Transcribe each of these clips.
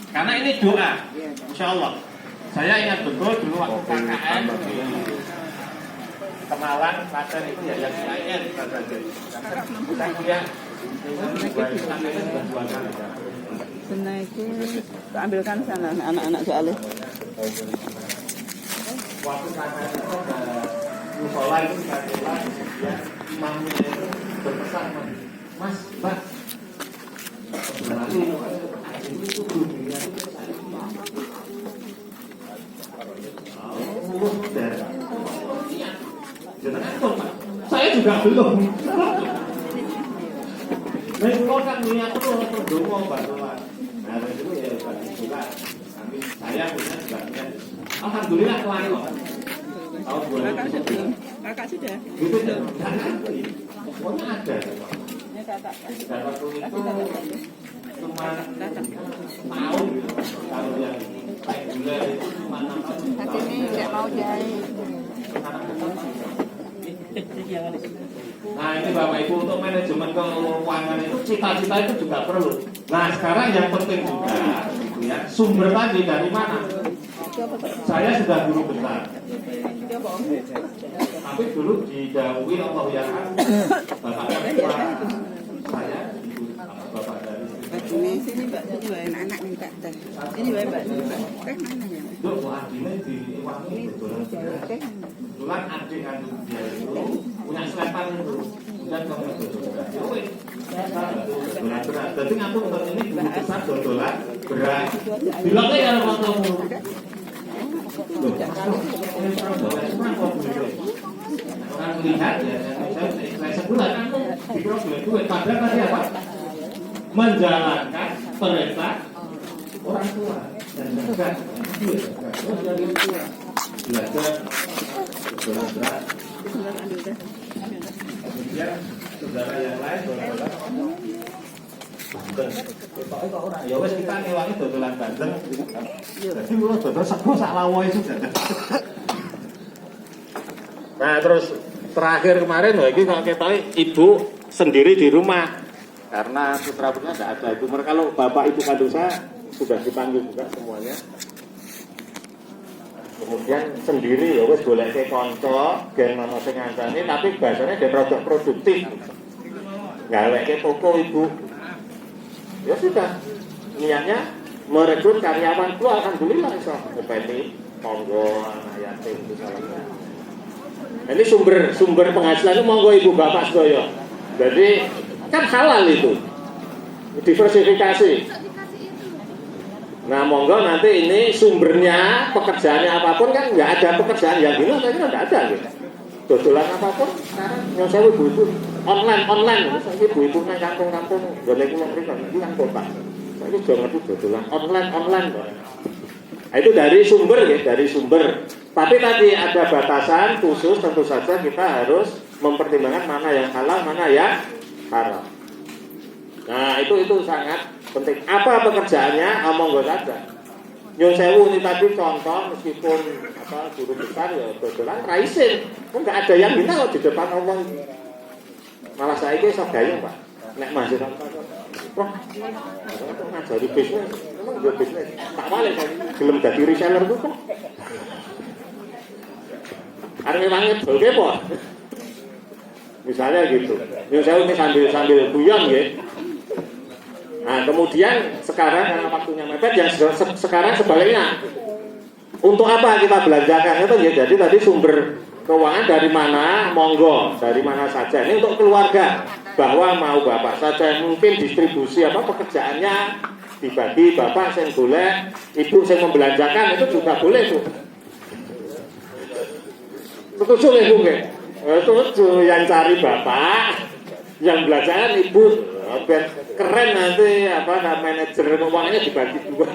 Karena ini doa, insya Allah. Saya ingat betul dulu waktu KKN di Kemalang, Klaten itu ya yang lain. Saya kuliah. Benar itu ambilkan sana anak-anak soalnya. Waktu KKN itu musola itu katakanlah ya imamnya itu berpesan, Mas, Mbak. Nanti itu dunia itu saya juga belum. Nah, kalau kan niat itu berdua bantuan. Nah, itu ya juga. Saya punya juga. Alhamdulillah kelar kok. Tahun 2010. Kakak sudah. Itu pokoknya ada. Dan waktu itu cuma tahun kalau yang kayak gula itu cuma 6 tahun. Ini nggak mau jahit. Nah ini Bapak Ibu untuk manajemen keuangan itu cita-cita itu juga perlu. Nah sekarang yang penting juga ya, sumber tadi dari mana? Saya sudah guru besar. Tapi dulu didahului Allah ya kan. Bapak saya ibu bapak dari Sini Mbak, sini anak minta teh. Ini Mbak, teh mana ya? Dok, adiknya di wangi betulan. Kebetulan adik kandung dia itu punya selepan itu. Dan kamu dodolan. Berat. Jadi ngatur untuk ini guru besar dodolan berat. Bilangnya ya kamu. Orang melihat ya, saya sebulan kamu di problem duit. Padahal tadi apa? Menjalankan perintah orang tua dan belajar duit. Terus dari tua belajar berat. Kemudian saudara yang lain dodolan. Ya wes kita ngewangi dodolan bandeng. Jadi lu dodol sego sak lawoe sudah. Nah terus terakhir kemarin loh ini kalau kita ibu sendiri di rumah karena putra-putranya tidak ada itu. Kalau bapak ibu kandung saya sudah dipanggil juga semuanya. Kemudian sendiri ya wes boleh ke konco, gen nono sing ngancani tapi bahasanya dia produk produktif. Gawe ke toko ibu. Ya sudah, niatnya merekrut karyawan tua, alhamdulillah iso UPT, monggo anak yatim itu salahnya. Ini sumber penghasilan itu monggo ibu bapak sedoyo. Jadi kan halal itu, diversifikasi. Nah monggo nanti ini sumbernya pekerjaannya apapun kan nggak ada pekerjaan yang gini, saya kira nggak ada gitu. Dodolan apapun sekarang yang saya ibu-ibu online saya ibu-ibu nang kampung-kampung golek uang mereka ini kan kota saya juga ngerti dodolan online nah, itu dari sumber tapi tadi ada batasan khusus tentu saja kita harus mempertimbangkan mana yang halal mana yang haram. Nah itu sangat penting. Apa pekerjaannya monggo saja. Nyun sewu ini tadi contoh meskipun guru besar ya dodolan raisin, kan nggak ada yang minta kalau di depan Allah. Malah saya ini sok gayung Pak, nek masih wah, ngajari bisnis, memang juga bisnis. Tak balik kan, belum jadi reseller itu kok. Arep memangnya boleh po. Misalnya gitu, nyun sewu ini sambil guyon ya. Nah kemudian sekarang karena waktunya mepet yang sekarang sebaliknya untuk apa kita belanjakan itu ya jadi tadi sumber keuangan dari mana monggo dari mana saja ini untuk keluarga bahwa mau bapak saja mungkin distribusi pekerjaannya dibagi bapak yang boleh ibu yang membelanjakan itu juga boleh tuh betul ya bu itu yang cari bapak yang belanjakan ibu biar keren nanti manajer keuangannya dibagi dua.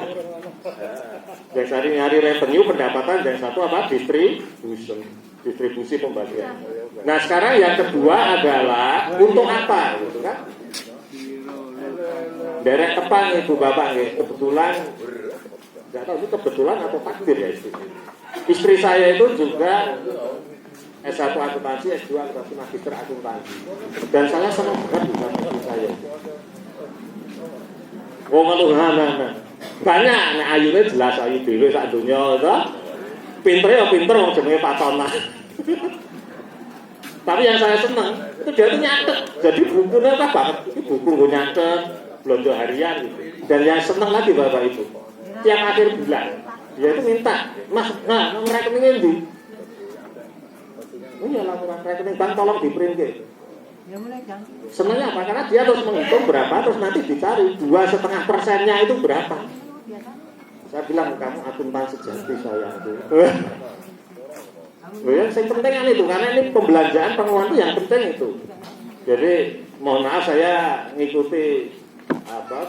Yang nyari revenue pendapatan dan satu distribusi pembagian. Nah sekarang yang kedua adalah untuk apa gitu kan? Derek tepang ibu bapak nih kebetulan nggak tahu itu kebetulan atau takdir ya istri saya itu juga S1 akuntansi, S2 akuntansi, magister akuntansi. Dan saya senang banget dengan istri saya. Oh kalau Banyak nek ayune jelas ayu dhewe sak donya to. Pintere ya pinter wong jenenge Patona. Tapi yang saya senang itu dia itu nyatet. Jadi bukunya apa banget? Itu buku gue nyatet, belanja harian gitu. Dan yang senang lagi Bapak Ibu, tiap akhir bulan dia itu minta, Mas, nah nomor rekeningnya di. Oh ya laporan rekening bank tolong di print gitu. Senangnya apa? Karena dia terus menghitung berapa, terus nanti dicari 2,5%-nya itu berapa. Saya bilang kamu akuntan sejati saya itu. Yang penting kan itu, karena ini pembelanjaan pengeluaran itu yang penting itu. Jadi mohon maaf saya ngikuti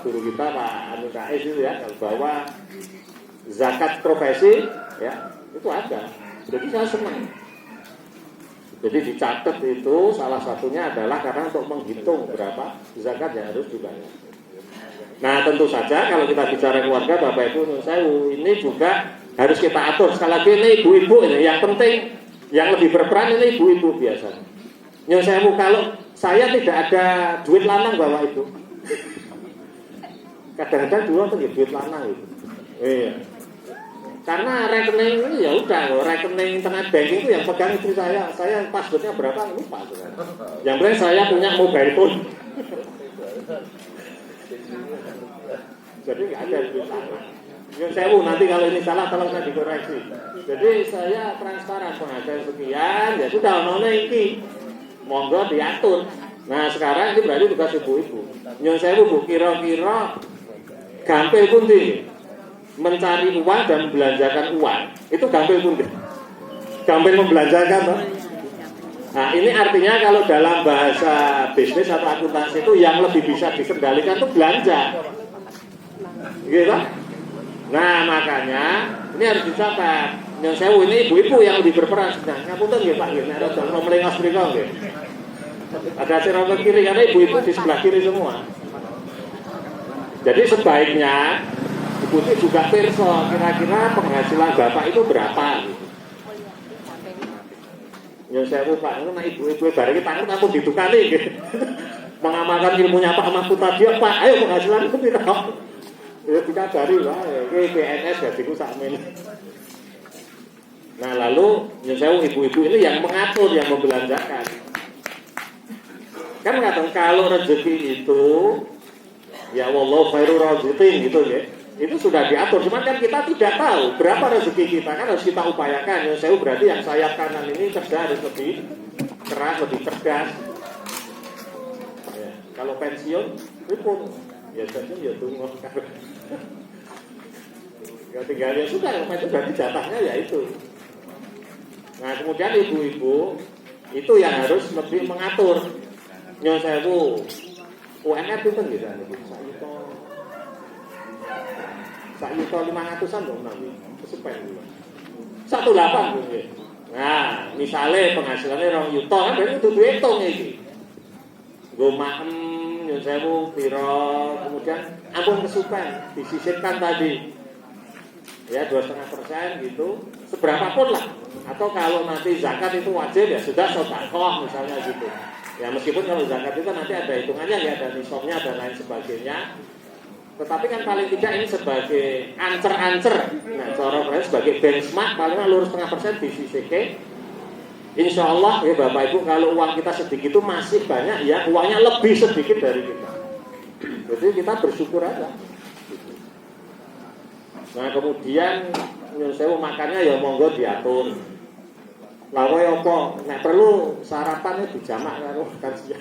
guru kita Pak Anu KS itu ya, bahwa zakat profesi ya itu ada. Jadi saya senang. Jadi dicatat itu salah satunya adalah karena untuk menghitung berapa zakat yang harus dibayar. Nah tentu saja kalau kita bicara keluarga Bapak Ibu menurut saya ini juga harus kita atur. Sekali lagi ini ibu-ibu ini yang penting, yang lebih berperan ini ibu-ibu biasanya. Nyun sewu kalau saya tidak ada duit lanang Bapak Ibu. Kadang-kadang dulu tuh duit lanang itu. Iya. Karena rekening ini ya udah, rekening internet banking itu yang pegang istri saya. Saya passwordnya berapa lupa sekarang. Yang penting saya punya mobile phone. Jadi nggak ada duit lanang. Nyun sewu nanti kalau ini salah tolong saya dikoreksi. Jadi saya transparan penghasilan sekian, ya sudah nona iki monggo diatur. Nah sekarang ini berarti tugas ibu-ibu. Nyun sewu Bu, kira-kira gampil pun mencari uang dan membelanjakan uang itu gampil pun gampil membelanjakan toh? Nah ini artinya kalau dalam bahasa bisnis atau akuntansi itu yang lebih bisa dikendalikan itu belanja gitu. Nah makanya ini harus dicatat. Yang saya ini ibu-ibu yang lebih berperan. Nah ngapunten nggih Pak nggih, nek ada melengos mriko nggih. Ada sirah kiri karena ibu-ibu di sebelah kiri semua. Jadi sebaiknya ibu itu juga perso kira-kira penghasilan bapak itu berapa gitu. Ya saya Pak, itu nah ibu-ibu barangnya takut aku didukani gitu. Mengamalkan ilmunya Pak Mahfud tadi Pak, ayo penghasilan itu berapa? Ya kita cari lah, ini PNS gajiku sakmen. Nah lalu ya saya ibu-ibu ini yang mengatur, yang membelanjakan. Kan katakan kalau rezeki itu ya wallahu khairur raziqin gitu ya. Itu sudah diatur, cuman kan kita tidak tahu berapa rezeki kita, kan harus kita upayakan. Ya saya berarti yang sayap kanan ini kerja harus lebih keras, lebih cerdas. Ya, kalau pensiun, pun ya pensiun ya tunggu. Ya tinggal ya sudah, itu berarti jatahnya ya itu. Nah kemudian ibu-ibu itu yang harus lebih mengatur. Nyon sewu UMR itu kan gitu, sak yuto 500-an dong nanti kesepen dulu 18 mungkin. Nah misalnya penghasilannya 2 yuto kan berarti itu dihitung ini gue maem nyon sewu piro kemudian ampun kesupen disisipkan tadi ya 2,5% gitu seberapapun lah, atau kalau nanti zakat itu wajib ya sudah sedekah misalnya gitu ya, meskipun kalau zakat itu nanti ada hitungannya ya, ada nisabnya dan lain sebagainya, tetapi kan paling tidak ini sebagai ancer-ancer, nah cara sebagai benchmark paling lurus 0,5% disisike. Insya Allah ya Bapak Ibu, kalau uang kita sedikit itu masih banyak ya, uangnya lebih sedikit dari kita, jadi kita bersyukur aja. Nah kemudian saya mau makannya ya monggo diatur. Lawe apa? Nek perlu sarapannya dijamak karo kajian.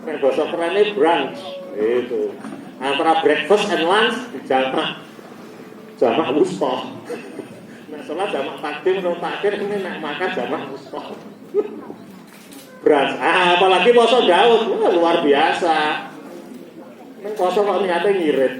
Nek basa kerene brunch itu. Antara breakfast and lunch dijamak. Jamak wusta. Nek salat jamak takdim atau takdir ini nek makan jamak wusta. Brunch. Apalagi poso Daud, luar biasa. Nek poso kok niate ngirit.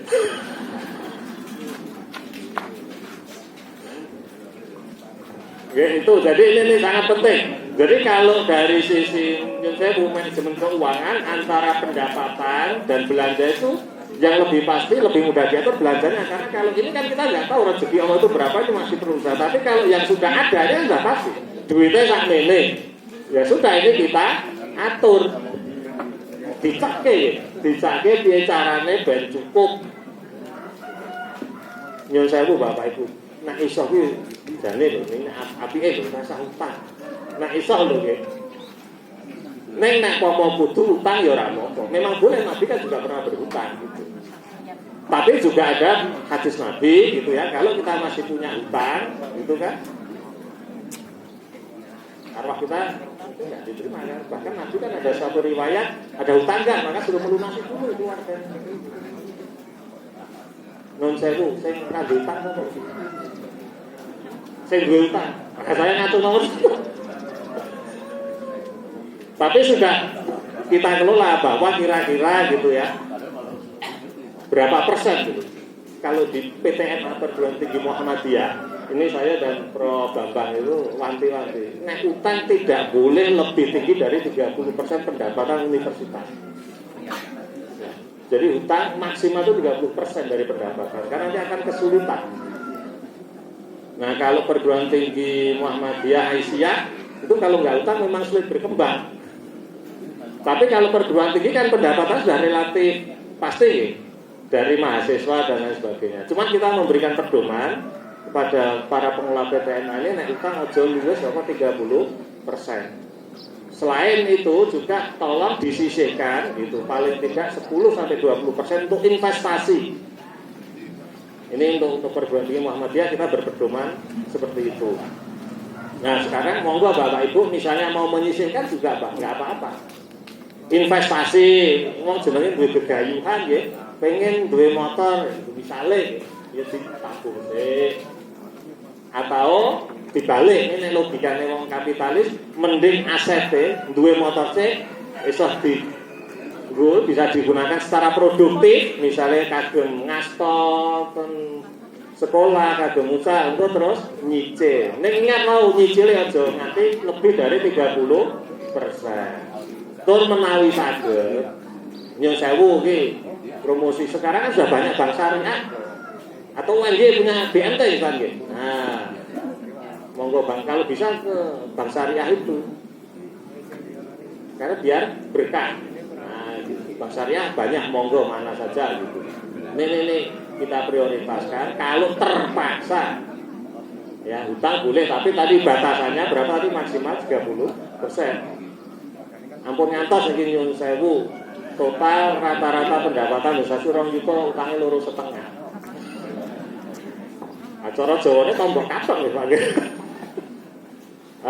Ya itu, jadi ini sangat penting. Jadi kalau dari sisi manajemen keuangan antara pendapatan dan belanja itu yang lebih pasti, lebih mudah diatur belanjanya. Karena kalau ini kan kita nggak tahu rezeki Allah itu berapa, itu masih perlu usaha. Tapi kalau yang sudah ada, ini sudah pasti. Duitnya sak mene. Ya sudah, ini kita atur. Dicek Dicake piye carane ben cukup. Nyuwun sewu Bapak Ibu. Nek iso kuwi jane lho ning apike lho rasa utang. Nek iso lho nggih. Nek pomo kudu utang ya ora apa-apa. Memang boleh Nabi kan juga pernah berhutang gitu. Tapi juga ada hadis Nabi gitu ya. Kalau kita masih punya hutang gitu kan. Arwah kita enggak diterima ya. Bahkan Nabi kan ada satu riwayat ada hutang kan, maka suruh melunasi dulu keluarga. Non sewu, sing ora hutang kok. Sing duwe hutang, maka saya ngatur nomor. Tapi sudah kita kelola bahwa kira-kira gitu ya berapa persen gitu. Kalau di PTN Perguruan Tinggi Muhammadiyah, ini saya dan Prof. Bambang itu wanti-wanti. Nek utang tidak boleh lebih tinggi dari 30% pendapatan universitas. Ya. Jadi utang maksimal itu 30% dari pendapatan, karena nanti akan kesulitan. Nah kalau Perguruan Tinggi Muhammadiyah Aisyah itu kalau nggak utang memang sulit berkembang. Tapi kalau perguruan tinggi kan pendapatan sudah relatif pasti dari mahasiswa dan lain sebagainya. Cuma kita memberikan pedoman kepada para pengelola PTN ini nek utang ojo luwes apa 30%. Selain itu juga tolong disisihkan gitu paling tidak 10-20% untuk investasi. Ini untuk perguruan tinggi Muhammadiyah kita berpedoman seperti itu. Nah sekarang monggo Bapak Ibu misalnya mau menyisihkan juga nggak apa-apa. Investasi, wong jenenge duwe gegayuhan nggih, pengen duwe motor misale ya ditabung sik. Atau dibalik ini logikane wong kapitalis mending asete duwe motor sik iso bisa digunakan secara produktif, misalnya kagem ngastor sekolah kagem usaha engko terus nyicil. Ning ingat mau nyicil aja nganti lebih dari 30%. Tur menawi saged nyuwun sewu iki promosi sekarang kan sudah banyak bank syariah atau UNJ punya BNT kan nggih. Nah, monggo Bang kalau bisa ke bank syariah itu. Karena biar berkah. Nah, bank syariah banyak monggo mana saja gitu. Nih kita prioritaskan kalau terpaksa. Ya, hutang boleh tapi tadi batasannya berapa tadi maksimal 30%. Ampun ngantos iki nyuwun sewu. Total rata-rata pendapatan desa surong yuto utangnya 2,5. Acara Jawane tombok kapeng lho Pak.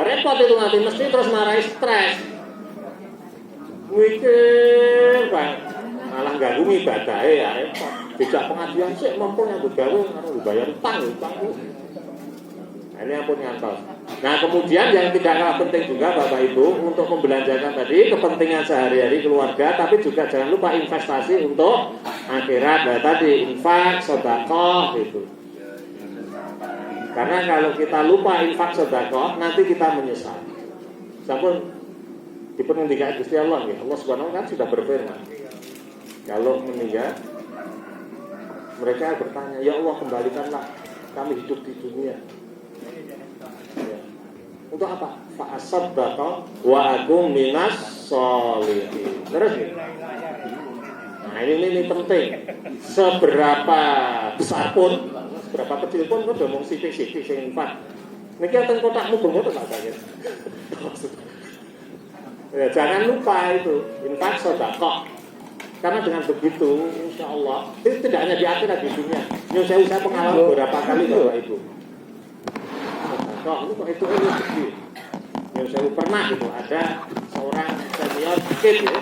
Repot itu nanti mesti terus marahi stres. Mikir Bang, malah ganggu ibadahe ya repot. Dijak pengajian sik mampu nyambut gawe karo dibayar utang. Ini ampun ngantos. Nah kemudian yang tidak kalah penting juga Bapak Ibu untuk membelanjakan tadi kepentingan sehari-hari keluarga, tapi juga jangan lupa investasi untuk akhirat. Nah tadi infak, sedekah gitu. Karena kalau kita lupa infak sedekah nanti kita menyesal. Sampun dipengendikan Gusti Allah ya. Allah Subhanahu kan sudah berfirman. Kalau meninggal mereka bertanya, "Ya Allah, kembalikanlah kami hidup di dunia." Ya. Untuk apa? Fa'asaddaqa wa akum minas sholihin. Terus ya? Nah ini penting. Seberapa besar pun, seberapa kecil pun udah mau sithik-sithik sing infak. Niki teng kotakmu ngoten tak saya. Ya, jangan lupa itu infak sedekah. Karena dengan begitu, insya Allah, itu tidak hanya di akhirat di dunia. Saya pengalaman beberapa kali Bapak Ibu. Kok itu rezeki. Saya pernah itu ada seorang senior sakit ya.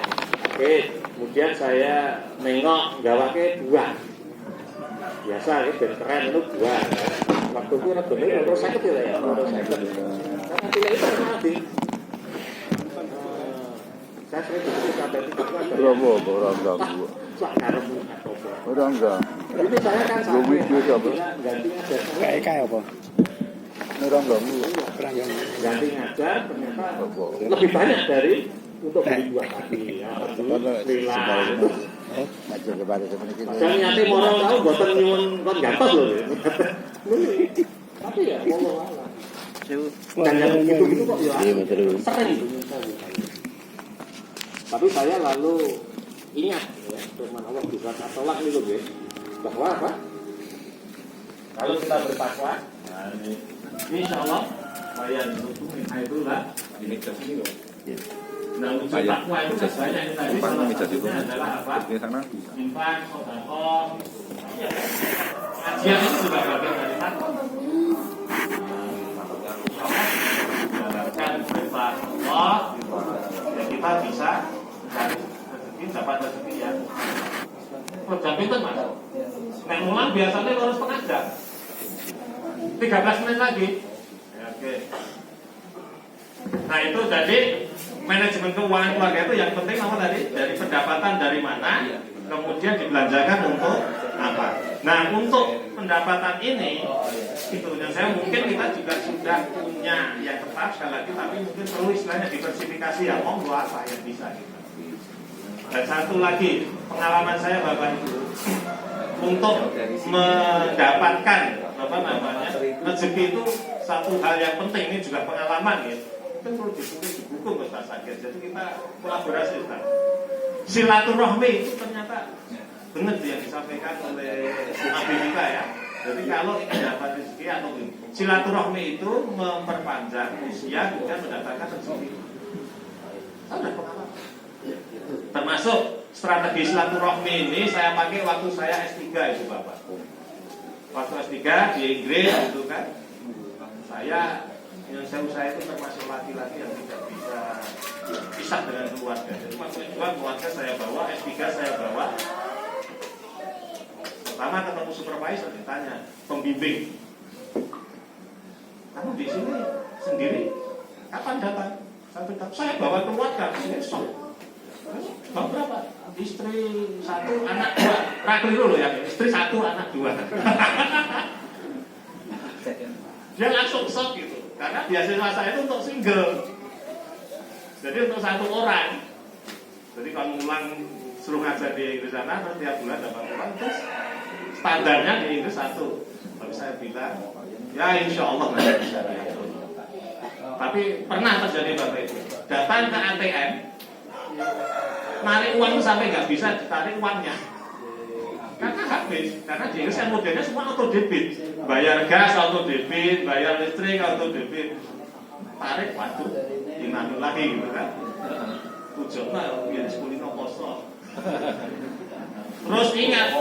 Oke, kemudian saya nengok gawake buah. Biasa ya, ben keren itu buah. Waktu itu regane terus sakit ya, terus sakit. Karena tidak itu mati. Saya sering sampai itu orang ganggu. Orang enggak. Ini saya kan sampai ganti Kayak apa? Orang ganggu. Ganti ngajar ternyata lebih banyak dari untuk beli buah tadi. Ya, alhamdulillah. Ngajar kepada seperti itu. Saya nyate moral tahu boten nyuwun kon gantos lho. Tapi ya wallah alam. Dan yang gitu-gitu kok ya sering. Tapi saya lalu ingat ya, firman Allah di surat At-Tolak itu bahwa apa? Kalau kita bertakwa, nah ini insya Allah bayan itu lah ini ke sini loh. Nah, untuk takwa itu sebenarnya ini tadi salah satunya adalah apa? Infak, sedekah. Kajian itu juga bagian dari takwa. Mengharapkan perintah Allah, ya kita bisa mencari rezeki, dapat rezeki ya. Kerja pinter mas. Nek mulang biasanya harus setengah jam. 13 menit lagi. Ya, oke. Nah itu jadi manajemen keuangan keluarga itu yang penting apa tadi? Dari pendapatan dari mana, kemudian dibelanjakan untuk apa. Nah untuk pendapatan ini, itu yang saya mungkin kita juga sudah punya yang tetap sekali lagi, tapi mungkin perlu istilahnya diversifikasi ya, monggo apa yang bisa gitu. Dan satu lagi pengalaman saya Bapak Ibu untuk mendapatkan apa namanya rezeki itu satu hal yang penting, ini juga pengalaman ya. Itu perlu ditulis di buku Ustaz Sagir. Jadi kita kolaborasi Ustaz. Silaturahmi itu ternyata benar yang disampaikan oleh Nabi kita ya. Jadi kalau dapat rezeki atau silaturahmi itu memperpanjang usia dan mendatangkan rezeki. Ada pengalaman. Termasuk strategi silaturahmi ini saya pakai waktu saya S3 itu Bapak. Waktu S3 di Inggris itu kan. Saya itu termasuk laki-laki yang tidak bisa pisah dengan keluarga. Jadi waktu itu keluarga saya bawa, S3 saya bawa. Pertama ketemu supervisor ditanya, pembimbing. Kamu di sini sendiri? Kapan datang? Saya bawa keluarga, ini sok. Bawa berapa? Istri 1, anak 2. Rakeliru loh ya, istri 1, anak 2. Dia langsung shock gitu. Karena beasiswa saya itu untuk single. Jadi untuk 1 orang. Jadi kalau ngulang suruh ngajar di Inggris sana, terus tiap bulan dapat uang, terus standarnya di Inggris 1. Tapi saya bilang, ya insya Allah nanti bisa. Tapi pernah terjadi Bapak Ibu, datang ke ATM, narik uang sampai nggak bisa ditarik uangnya. Karena habis, karena di Inggris yang modelnya semua auto debit, bayar gas auto debit, bayar listrik auto debit, tarik waduh, dinamik lagi gitu kan. Tujuannya biar sekulino kosong. Terus ingat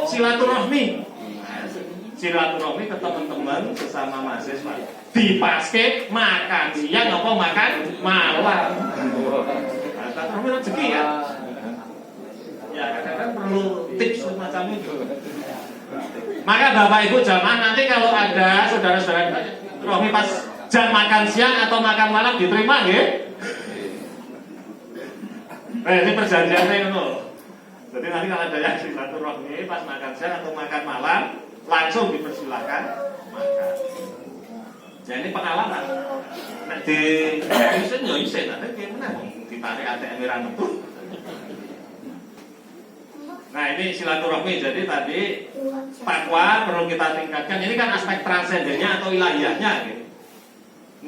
silaturahmi ke teman-teman sesama mahasiswa. Di basket makan siang apa makan malam. Silaturahmi rezeki ya. Ya kadang-kadang perlu tips semacam itu. Maka Bapak Ibu jamaah nanti kalau ada saudara-saudara rohmi pas jam makan siang atau makan malam diterima nggih? Ini perjanjiannya itu. Jadi nanti kalau ada yang silaturahmi pas makan siang atau makan malam langsung dipersilakan makan. Ya ini pengalaman. Nah di isen ya isen nanti gimana ditarik ATM itu. Nah ini silaturahmi, jadi tadi takwa perlu kita tingkatkan. Ini kan aspek transendennya atau ilahiyahnya gitu.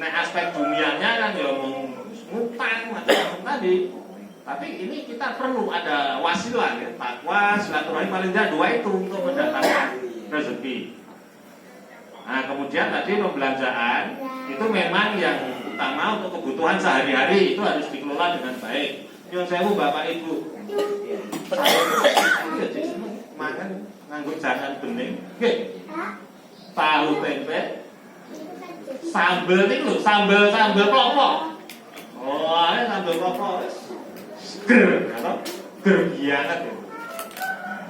Nah aspek dunianya kan ya ngutang macam-macam tadi. Tapi ini kita perlu ada wasilah ya. Takwa, silaturahmi paling tidak 2 itu untuk mendatangkan rezeki. Nah kemudian tadi pembelanjaan itu memang yang utama untuk kebutuhan sehari-hari, itu harus dikelola dengan baik. Nyun sewu Bapak Ibu, makan nganggo jangan bening, tahu tempe, sambel itu sambel klopok. Oh, ini sambel klopok, ger, atau ger banget.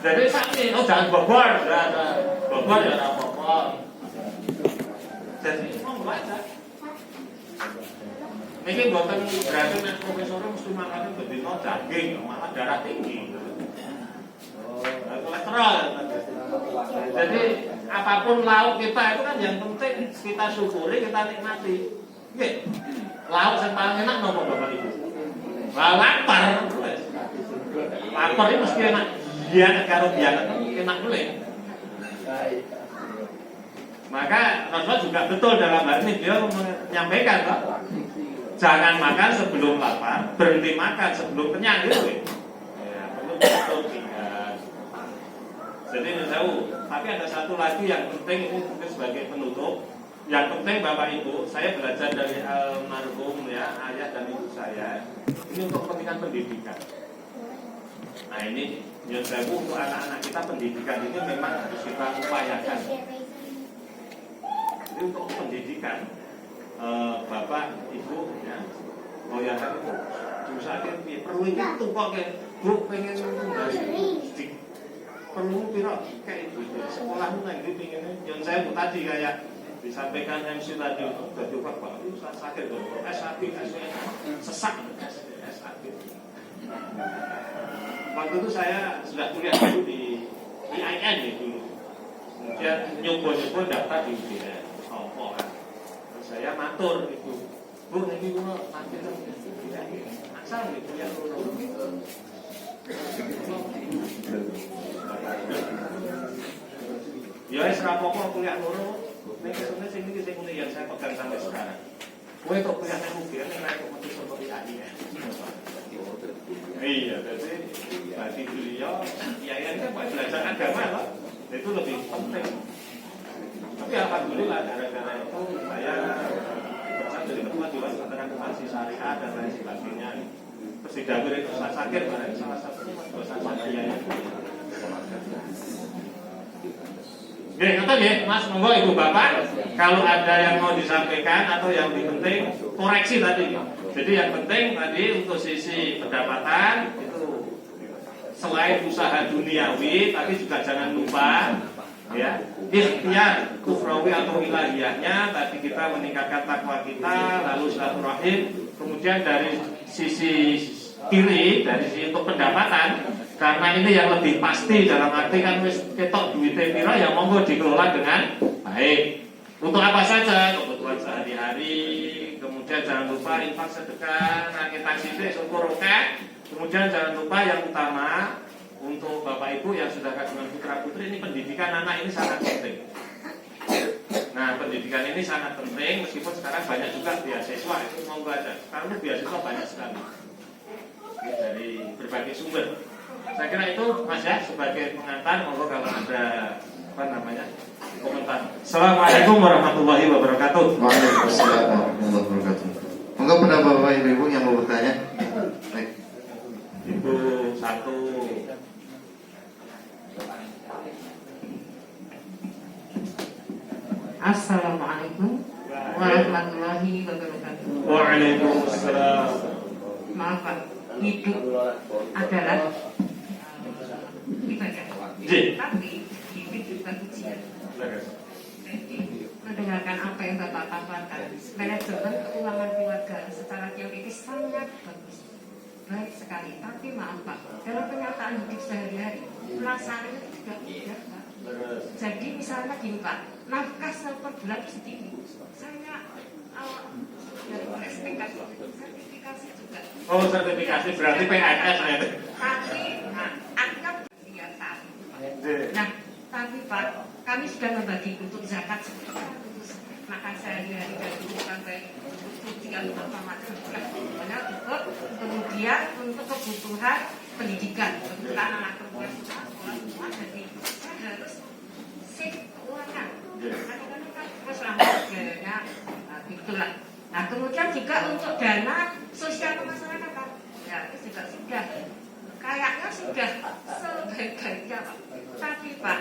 Jadi sakit, jangan bobor ya apa-apa. Jadi monggo aja. Ini buatan berarti nek profesor mesti makan bedino daging, malah darah tinggi. Kolesterol. Jadi apapun lauk kita itu kan yang penting kita syukuri, kita nikmati. Nggih. Lauk sing paling enak nopo Bapak Ibu? Lapar. Lapar itu mesti enak. Biar karo biar enak boleh. Maka Rasulullah juga betul dalam hal ini dia menyampaikan Pak, jangan makan sebelum lapar, berhenti makan sebelum kenyang gitu. Ya, perlu betul Jadi tahu. Tapi ada satu lagi yang penting, ini mungkin sebagai penutup. Yang penting Bapak Ibu, saya belajar dari almarhum ya, ayah dan ibu saya. Ini untuk kepentingan pendidikan. Nah ini yang saya untuk anak-anak kita, pendidikan ini memang harus kita upayakan. Jadi untuk pendidikan Bapak Ibu ya, oh ya kan itu diusahakan perlu itu kok kayak Bu pengen perlu piro kayak itu sekolahmu nanti pengen yang saya bu tadi kayak disampaikan MC tadi untuk jadi Bapak itu sakit dong S1 sesak S1. Waktu itu saya sudah kuliah dulu di IAIN ya dulu, kemudian nyoba-nyoba daftar di UGM kan. Terus saya matur itu, Bu ini gue nanti tuh asal gitu ya ya serapokok kuliah loro ini kesulitan sing yang saya pegang sampai sekarang. Gue kok kuliah nang UGM nek kompetisi untuk IAIN. Iya, jadi beliau IAIN kan buat belajar agama loh, itu lebih penting. Tapi alhamdulillah gara-gara itu saya berasal dari ketua dewan organisasi syariah dan lain sebagainya. Terus di dapur itu saya sakit, salah satu dosen IAIN. Oke, kata ya, Mas, monggo Ibu Bapak, kalau ada yang mau disampaikan atau yang lebih penting, koreksi tadi. Jadi yang penting tadi untuk sisi pendapatan itu selain usaha duniawi, tapi juga jangan lupa ya ikhtiar kufrawi atau ilahiyahnya. Tadi kita meningkatkan takwa kita, lalu silaturahim. Kemudian dari sisi kiri, dari sisi untuk pendapatan. Karena ini yang lebih pasti dalam arti kan wis ketok duitnya pira ya monggo dikelola dengan baik. Untuk apa saja? Kebutuhan sehari-hari. Kemudian jangan lupa infak sedekah, rakit taksir, syukur oke. Kemudian jangan lupa yang utama untuk Bapak Ibu yang sudah kandungan putra putri ini pendidikan anak ini sangat penting. Nah pendidikan ini sangat penting meskipun sekarang banyak juga beasiswa itu monggo aja. Sekarang beasiswa banyak sekali dari berbagai sumber. Saya kira itu Mas ya sebagai pengantar, monggo kalau ada komentar. Assalamualaikum warahmatullahi wabarakatuh. Waalaikumsalam warahmatullahi wabarakatuh. Monggo pada Bapak Ibu yang mau bertanya. Baik. Ibu satu. Assalamualaikum warahmatullahi wabarakatuh. Waalaikumsalam. Maaf Pak, hidup adalah ibadah. Tapi hidup juga ujian. Jadi mendengarkan apa yang Bapak paparkan, manajemen keuangan keluarga secara teoritis sangat bagus, baik sekali. Tapi maaf Pak, dalam kenyataan hidup sehari-hari pelaksanaannya itu juga tidak Pak. Jadi misalnya gini Pak, nafkah per bulan sedikit. Saya dari SPK sertifikasi juga. Oh sertifikasi berarti PNS ya. Tapi, angka biasa. Nah, tapi Pak, kami sudah membagi untuk zakat untuk makan sehari-hari dari sampai 3 macam untuk kemudian untuk kebutuhan pendidikan, kebutuhan anak perempuan sekolah semua, jadi saya harus save keuangan. Kadang-kadang kan terus dana, itulah. Nah, kemudian juga untuk dana sosial masyarakat, Pak. Ya, itu juga sudah kayaknya sudah sebaik-baiknya Pak. Tapi Pak,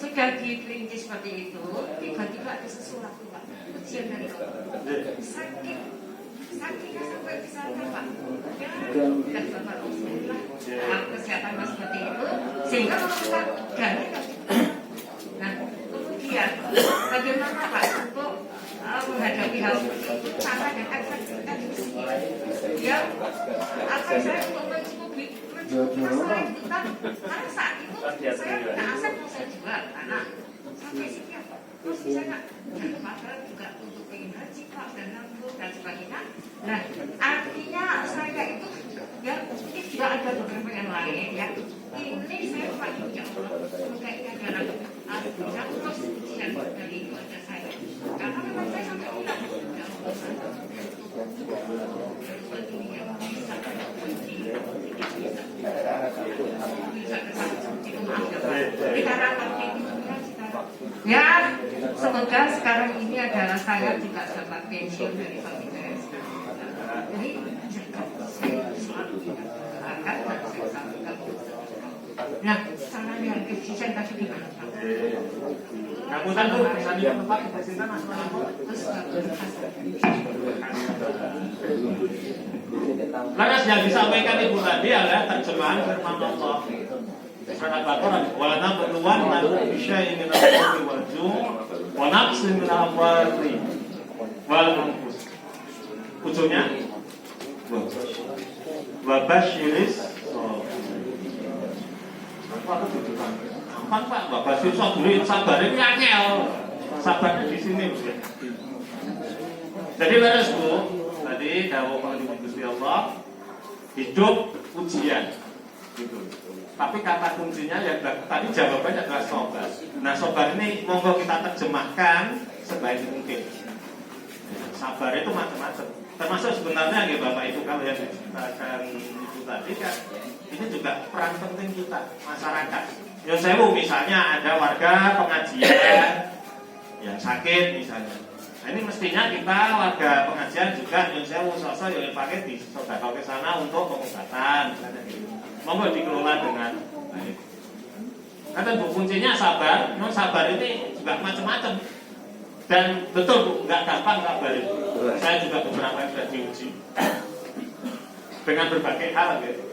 sudah diperinci seperti itu, tiba-tiba ada sesuatu Pak, ujian dari Allah. Sakitnya sampai di sana Pak. Ya, sudah Bapak Rasulullah, kesehatan Mas seperti itu, sehingga memerlukan dana yang nah, kemudian bagaimana Pak untuk menghadapi hal seperti itu sama dengan eksekusi yang akan saya untuk mencukupi masalah itu kan karena saat itu saya punya aset mau saya jual anak sampai sekian terus saya padahal juga untuk ingin haji Pak dan nabung dan sebagainya. Nah artinya saya itu ya ini juga ada beberapa yang lain ya ini saya Pak ya Allah semoga ini adalah bisa terus ujian dari keluarga saya karena memang saya sampai bilang ya Allah begini ya bisa bisa itu maaf ya Pak. Kita rapat kayak gitu kan sekarang. Ya, semoga sekarang ini adalah saya juga dapat pensiun dari PBS. Jadi saya selalu akan dan saya sampaikan. Nah, saran yang efisien tadi gimana Pak? Ngapunten Bu, pesan yang tepat Presiden Mas Manopo. Laras yang disampaikan Ibu tadi adalah terjemahan firman Allah. Surat Al-Baqarah, "Wa nabluwannakum bisyai'in minal khawfi wal ju' wa naqsin minal amwali wal anfus." Ujungnya wa basyiris gampang Pak, Bapak susah dulu sabar ini angel. Sabarnya di sini. Jadi beres Bu, tadi dawuh Pak Gusti Allah, hidup ujian. Gitu. Tapi kata kuncinya ya tadi jawabannya adalah sabar. Nah, sabar ini monggo kita terjemahkan sebaik mungkin. Sabar itu macam-macam. Termasuk sebenarnya ya Bapak Ibu kalau yang dikatakan Ibu tadi kan ini juga peran penting kita masyarakat. Yang sewu misalnya ada warga pengajian yang sakit misalnya. Nah, ini mestinya kita warga pengajian juga yang sewu sosok yang pakai di sedekah ke sana untuk pengobatan misalnya gitu. Monggo dikelola dengan baik. Kata Bu kuncinya sabar. Memang sabar ini juga macam-macam. Dan betul Bu, nggak gampang sabar itu. Saya juga beberapa sudah diuji dengan berbagai hal gitu.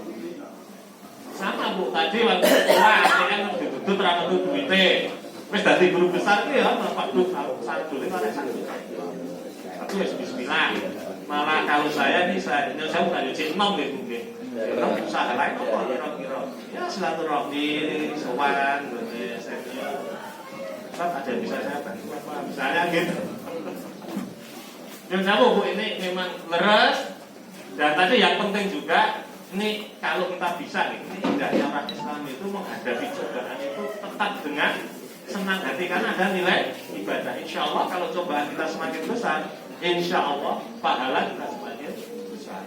Sama Bu, tadi waktu sekolah akhirnya dituntut ra metu duwite. Wis dadi guru besar ki ya waktu satu lima satu. Aku ya bismillah. Malah kalau saya nih saya bukan jadi nom gitu mungkin. Nom usaha lain kok kira-kira. Ya silaturahmi, sowan, saya. Ustaz ada yang bisa saya bantu apa misalnya gitu. Yang saya Bu ini memang leres dan tadi yang penting juga ini kalau kita bisa nih, ini indahnya orang Islam itu menghadapi cobaan itu tetap dengan senang hati karena ada nilai ibadah. Insya Allah kalau cobaan kita semakin besar, insya Allah pahala kita semakin besar.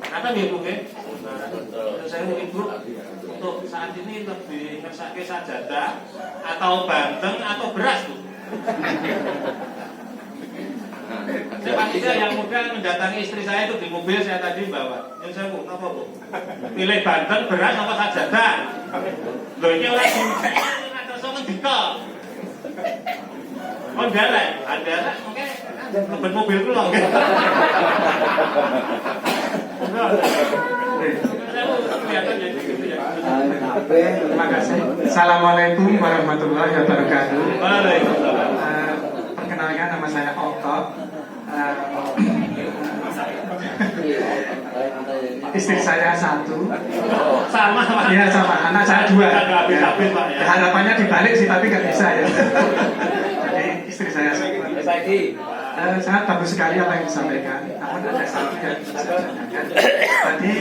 Karena nih Bu, saya Ibu untuk saat ini lebih ngersake sajadah atau banteng atau beras Bu. Sepertinya yang muda mendatangi istri saya itu di mobil saya tadi bawa. Yang saya Bu, apa Bu? Pilih banteng, beras apa sajadah? Loh ini orang di atau sama dika. Oh ndarek, ada oke. Lebet mobil ku lho. Terima kasih. Assalamualaikum warahmatullahi wabarakatuh. Waalaikumsalam. Perkenalkan nama saya Okto. Istri saya satu. Sama Pak. Iya sama. Anak saya dua. Habis-habis Pak ya. Harapannya dibalik sih tapi nggak bisa ya. Jadi istri saya satu. Sangat bagus sekali apa yang disampaikan. Namun ada satu yang bisa saya tanyakan. Tadi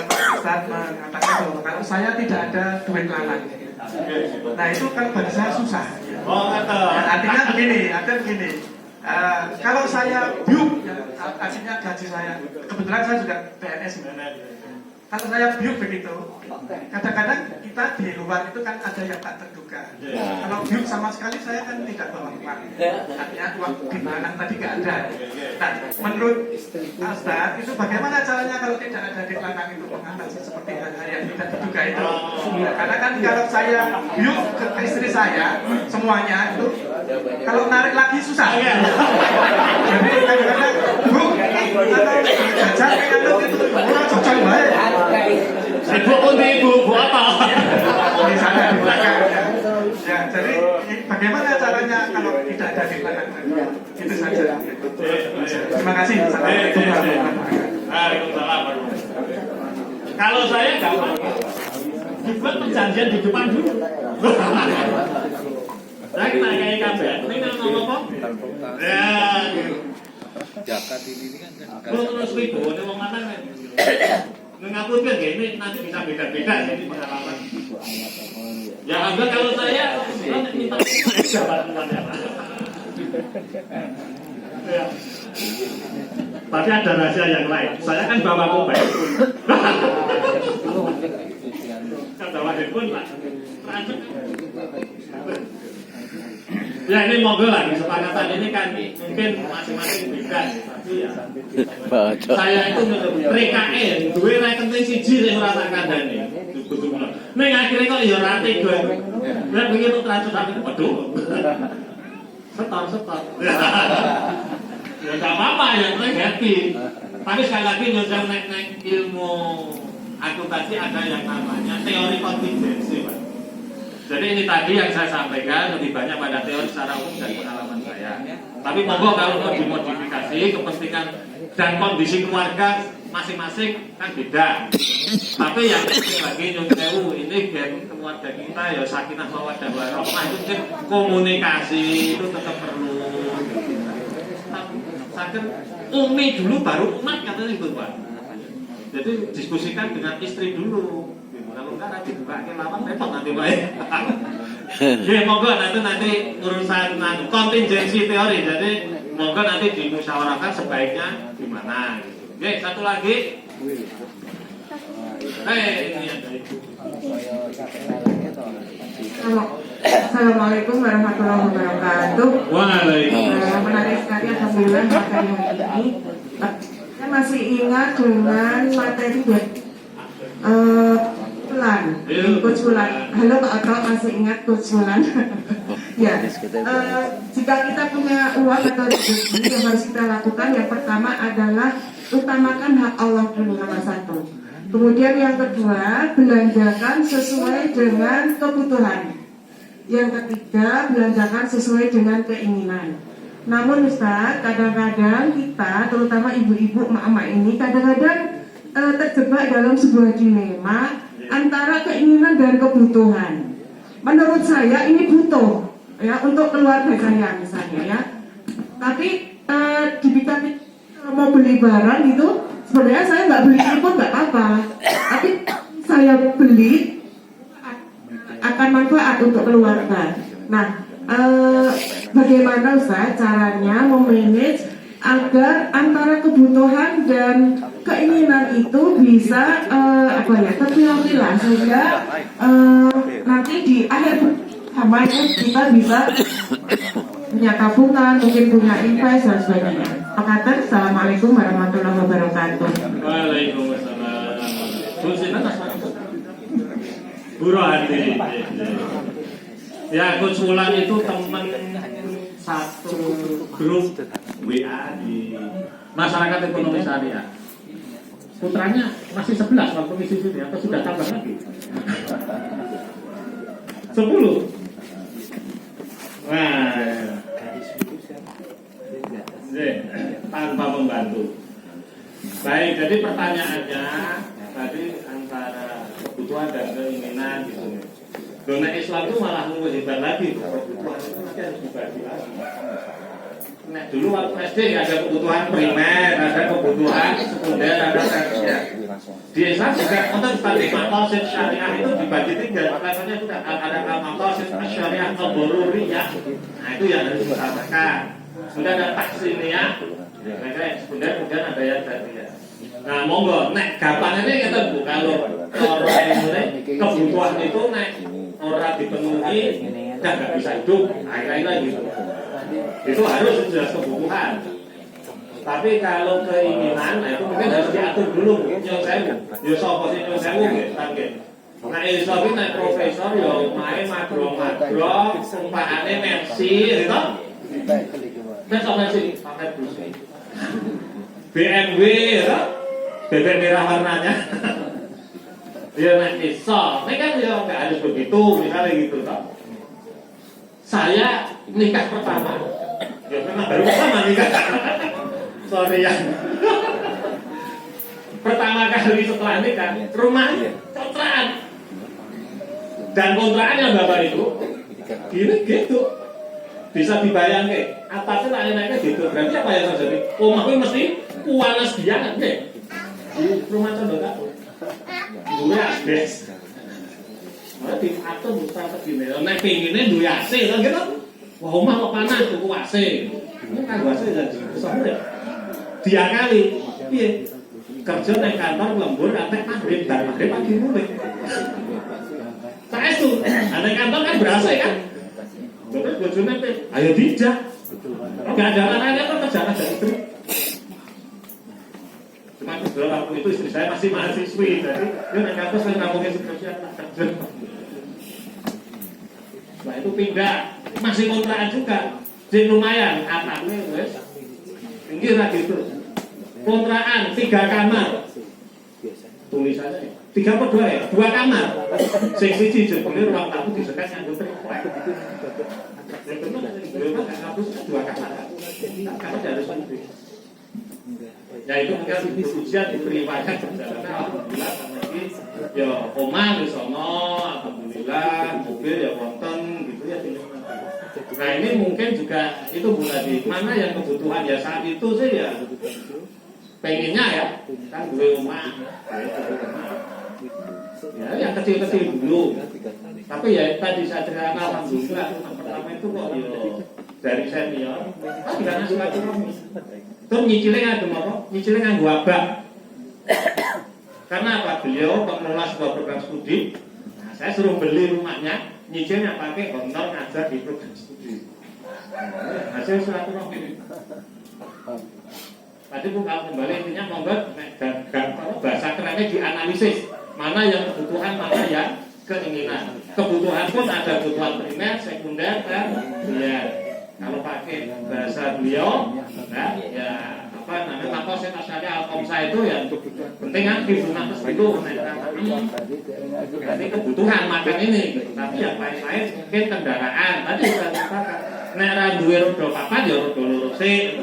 Pak Ustadz mengatakan bahwa kalau saya tidak ada duit lanang. Nah itu kan bagi saya susah. Oh betul. Artinya begini. Kalau saya biuk, artinya gaji saya. Kebetulan saya juga PNS. Kalau saya biuk begitu, kadang-kadang kita di luar itu kan ada yang tak terduga. Kalau biuk sama sekali saya kan tidak bawa uang. Artinya uang di mana tadi nggak ada. Nah, menurut Ustaz itu bagaimana caranya kalau tidak ada di belakang itu mengatasi seperti hal-hal yang tidak terduga itu? Karena kan kalau saya biuk ke istri saya semuanya itu kalau narik lagi susah. Jadi kadang-kadang biuk atau jajan pengen itu kurang cocok baik. Ibu pun ibu apa? Di sana di belakang ya. Jadi bagaimana caranya kalau tidak ada di belakang? Itu saja. Terima kasih. Assalamualaikum warahmatullahi wabarakatuh. Waalaikumsalam. Kalau saya gampang, dibuat perjanjian di depan dulu. Saya kita kayak kabar. Ini ngomong apa? Ya. Jakat ini kan Terus ribu, ini mau mana kan? Mengakui kan ini nanti bisa beda-beda jadi pengalaman. Ya enggak kalau saya minta bantuan ya Pak. Ya. Tapi ada rahasia yang lain. Saya kan bawa mobile. Kata wahid pun Pak. Ya ini monggo lah kesepakatan ini kan mungkin masing-masing beda tapi ya saya itu RKE duwe rekening siji sing ora tak kandhani. Ning akhire kok ya ora tega. Lah begitu transfer tapi waduh. Setor. Ya enggak apa-apa ya happy. Tapi sekali lagi nyusul nek ilmu akuntansi ada yang namanya teori kontingensi, Pak. Jadi ini tadi yang saya sampaikan lebih banyak pada teori secara umum dan pengalaman saya. Tapi monggo kalau mau dimodifikasi kepentingan dan kondisi keluarga masing-masing kan beda. Tapi yang lagi nyusul ini biar keluarga kita ya sakinah mawaddah warahmah itu mungkin komunikasi itu tetap perlu. Sakit umi dulu baru umat katanya itu Pak. Jadi diskusikan dengan istri dulu. Kalau enggak nanti dibuka ke lawan repot nanti Pak. Ya monggo nanti urusan kontingensi teori. Jadi monggo nanti dimusyawarahkan sebaiknya gimana. Oke, satu lagi. Ini ada Ibu. Assalamualaikum warahmatullahi wabarakatuh. Waalaikumsalam. Menarik sekali alhamdulillah materi ini. Saya masih ingat dengan materi Fulan, Coach Fulan. Halo Pak Oto, masih ingat Coach Fulan? Ya, jika kita punya uang atau rezeki yang harus kita lakukan, yang pertama adalah utamakan hak Allah dulu nomor satu. Kemudian yang kedua, belanjakan sesuai dengan kebutuhan. Yang ketiga, belanjakan sesuai dengan keinginan. Namun Ustaz, kadang-kadang kita, terutama ibu-ibu, emak-emak ini, kadang-kadang terjebak dalam sebuah dilema antara keinginan dan kebutuhan. Menurut saya ini butuh, ya, untuk keluarga saya misalnya, ya. Tapi jika mau beli barang itu, sebenarnya saya nggak beli pun nggak apa-apa. Tapi saya beli akan manfaat untuk keluarga. Nah, bagaimana Ustaz caranya memanage agar antara kebutuhan dan keinginan itu bisa terpilah-pilah sehingga nanti di akhir sama itu kita bisa punya tabungan, mungkin punya invest dan sebagainya. Assalamualaikum warahmatullahi wabarakatuh. Waalaikumsalam. Buru hati. Ya, Coach Wulan itu teman satu grup WA di masyarakat ekonomi syariah. Putranya masih 11 waktu misi sini, atau sudah tambah lagi? 10. Nah, tanpa membantu. Baik, jadi pertanyaannya tadi antara kebutuhan dan keinginan gitu. Dona Islam itu malah lebih hebat lagi, kebutuhan itu nanti harus dibagi lagi. Nah, dulu waktu SD ada kebutuhan primer, ada kebutuhan sekunder, ada tersier. Di Islam juga untuk tadi maqasid syariah itu dibagi 3. Katanya sudah ada maqasid syariah al-daruriyah. Nah, itu yang harus diutamakan. Sudah ada taksiniyah, sekunder, kemudian ada yang tersier. Nah, monggo, nek gampang ini kita Bu, kalau orang ini kebutuhan itu nek orang dipenuhi, udah nggak bisa hidup, akhirnya gitu. Itu harus jelas kebutuhan. Tapi kalau keinginan, nah itu mungkin harus diatur dulu. Yang saya, ya sopo sih yang saya mungkin. Nah, Islam ini naik profesor, ya main makro, sumpahannya Mercy, gitu. Dan sama sih, pakai busnya. BMW, ya. Bebek merah warnanya. Ya nek iso. Nek kan ya enggak harus begitu, misalnya gitu toh. Saya nikah pertama. Ya memang baru pertama nikah. Sorry ya. Pertama kali setelah nikah, rumah kontrakan. Dan kontrakannya Bapak itu gini gitu. Bisa dibayangkan, atasnya naik-naiknya gitu. Berarti apa yang terjadi? Omahku mesti panas banget deh. Di rumah Condong Kapur duwe asbes malah diatur strategi nek pengine duwe AC kan gitu. Wah omah kok panas tuku AC ini kan AC jadi besar diakali piye kerja nang kantor lembur antek maghrib dan maghrib pagi mulai mesu. Ada kantor kan berasa kan. Terus bojone ayo dijak. Enggak ada larangan kok kerjaan dari istri. Cuma kebetulan waktu itu istri saya masih mahasiswi, jadi dia naik kampus saya ngomongin skripsi anak kerja. Nah itu pindah, masih kontrakan juga. Jadi lumayan, atapnya wes tinggi lah gitu. Kontrakan 3 kamar. Tulisannya 3 apa 2 ya? 2 kamar. Sing siji jebule ruang tamu disekat nganggo triplek. Ya bener, memang kampus 2 kamar. Kamar harus sendiri. Ya itu mungkin ujian diberi wajan perjalanan alhamdulillah sama ini ya omah di sono alhamdulillah mobil ya wonten gitu ya. Nah ini mungkin juga itu Bu Nadi mana yang kebutuhan ya saat itu sih ya pengennya ya kan gue rumah ya yang kecil-kecil dulu tapi ya tadi saya ceritakan alhamdulillah rumah pertama itu kok ya dari senior kan karena silaturahmi terus nyicilnya ada apa? Nyicilnya nganggo abang karena apa? Beliau pengelola sebuah program studi nah, saya suruh beli rumahnya nyicilnya pakai honor ngajar di program studi hasil silaturahmi tadi bukan kembali intinya membuat bahasa kerennya dianalisis mana yang kebutuhan mana yang keinginan kebutuhan pun ada kebutuhan primer, sekunder dan ya kalau pakai bahasa beliau nah, ya apa namanya tanpa saya alkomsa itu ya penting kan di rumah itu nanti kebutuhan makan ini tapi yang lain-lain mungkin kendaraan tadi sudah dikatakan nek duwe roda papat ya roda loro sik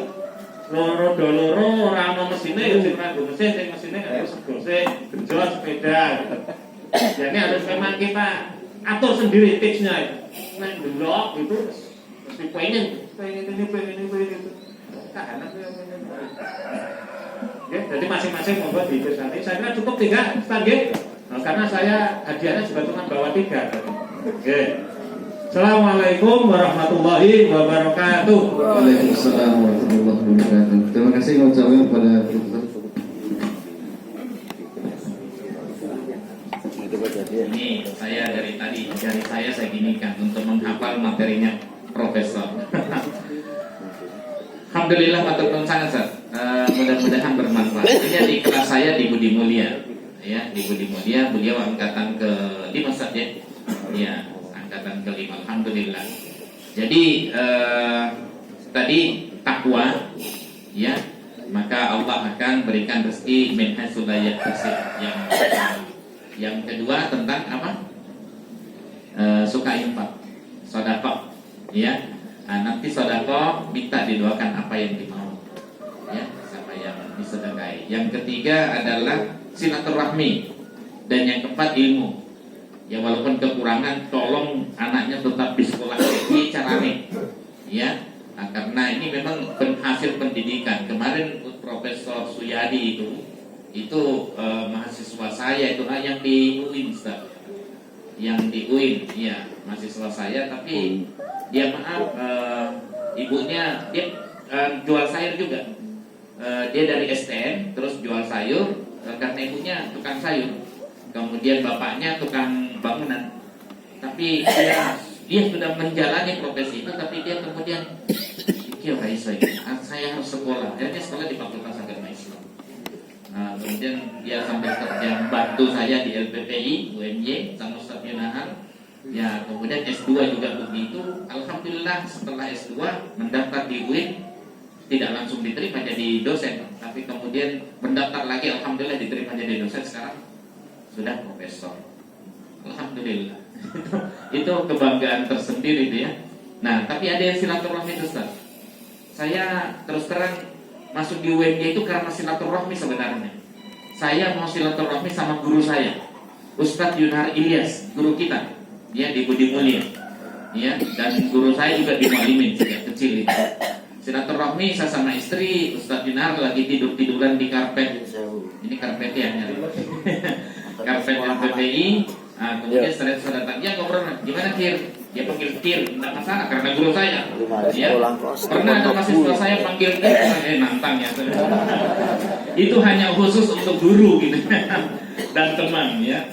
roda loro ora ono mesine ya sing nganggo mesin sing mesine harus segose genjot sepeda gitu. Jadi harus memang kita atur sendiri tipsnya itu nek delok itu mesti pengen itu tak enak ya jadi masing-masing membuat di itu nanti saya kira cukup 3 standar nah, karena saya hadiahnya juga cuma bawa 3 oke. Assalamualaikum warahmatullahi wabarakatuh. Waalaikumsalam warahmatullahi wabarakatuh. Terima kasih ucapkan kepada Ini saya dari tadi jari saya ginikan untuk menghafal materinya Profesor. Alhamdulillah matur nuwun sangat. Mudah-mudahan bermanfaat. Ini di kelas saya di Budi Mulia, ya di Budi Mulia. Beliau angkatan ke-5 ya, ya angkatan ke-5. Alhamdulillah. Jadi tadi takwa, ya maka Allah akan berikan rezeki min haitsu la yahtasib. Yang kedua tentang apa? Suka infak, sedekah, ya. Nah, nanti sedekah minta didoakan apa yang dimau, ya, sama yang disedekahi. Yang ketiga adalah silaturahmi dan yang keempat ilmu. Ya walaupun kekurangan, tolong anaknya tetap di sekolah ini carane, ya. Nah, karena ini memang hasil pendidikan. Kemarin Profesor Suyadi itu mahasiswa saya itu yang di UIN, Ustaz. Yang di UIN, ya mahasiswa saya, tapi dia maaf ibunya dia jual sayur juga. Dia dari STM terus jual sayur karena ibunya tukang sayur. Kemudian bapaknya tukang bangunan. Tapi dia sudah menjalani profesi itu, tapi dia kemudian pikir saya harus sekolah. Akhirnya sekolah di Fakultas Agama Islam. Nah, kemudian dia sambil kerja bantu saya di LPPI, UMY sama Ustaz Yunahar. Ya, kemudian S2 juga begitu. Alhamdulillah setelah S2 mendaftar di UIN tidak langsung diterima jadi dosen, tapi kemudian mendaftar lagi, alhamdulillah diterima jadi dosen, sekarang sudah profesor. Alhamdulillah. Itu kebanggaan tersendiri itu ya. Nah, tapi ada yang silaturahmi itu, Ustaz. Saya terus terang masuk di UMY itu karena silaturahmi sebenarnya. Saya mau silaturahmi sama guru saya, Ustadz Yunhar Ilyas, guru kita. Ya di Budi Mulia, ya dan guru saya juga di Mualimin sejak kecil itu. Silaturahmi saya sama istri, Ustadz Yunhar lagi tiduran di karpet. Ini karpetnya nyari. Karpet LPPI. Nah, kemudian setelah saya datang, ya ngobrol, gimana Kir? Dia panggil Kir, tidak masalah karena guru saya. Ya, pernah ada mahasiswa saya panggil Kir, nantang ya. Itu hanya khusus untuk guru gitu dan teman ya.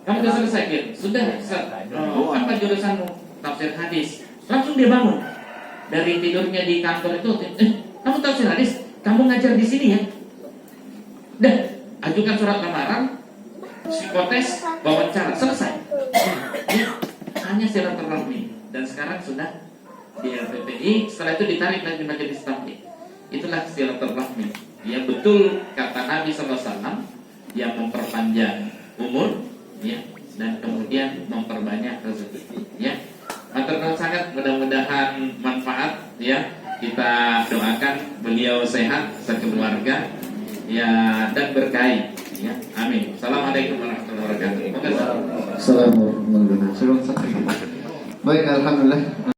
Kamu sudah selesai Gil? Sudah. Apa jurusanmu? Tafsir hadis. Langsung dia bangun dari tidurnya di kantor itu. Kamu tafsir hadis? Kamu ngajar di sini ya? Dah, ajukan surat lamaran, psikotes, wawancara, selesai. Ya, hanya silaturahmi. Dan sekarang sudah di LPPI. Setelah itu ditarik lagi majelis taklim. Itulah silaturahmi. Ya betul kata Nabi SAW yang memperpanjang umur, ya, dan kemudian memperbanyak rezeki. Ya, matur sangat, mudah-mudahan manfaat. Ya, kita doakan beliau sehat sekeluarga, ya, dan berkahi. Ya, amin. Assalamualaikum warahmatullahi wabarakatuh. Assalamualaikum warahmatullahi wabarakatuh. Baik, alhamdulillah.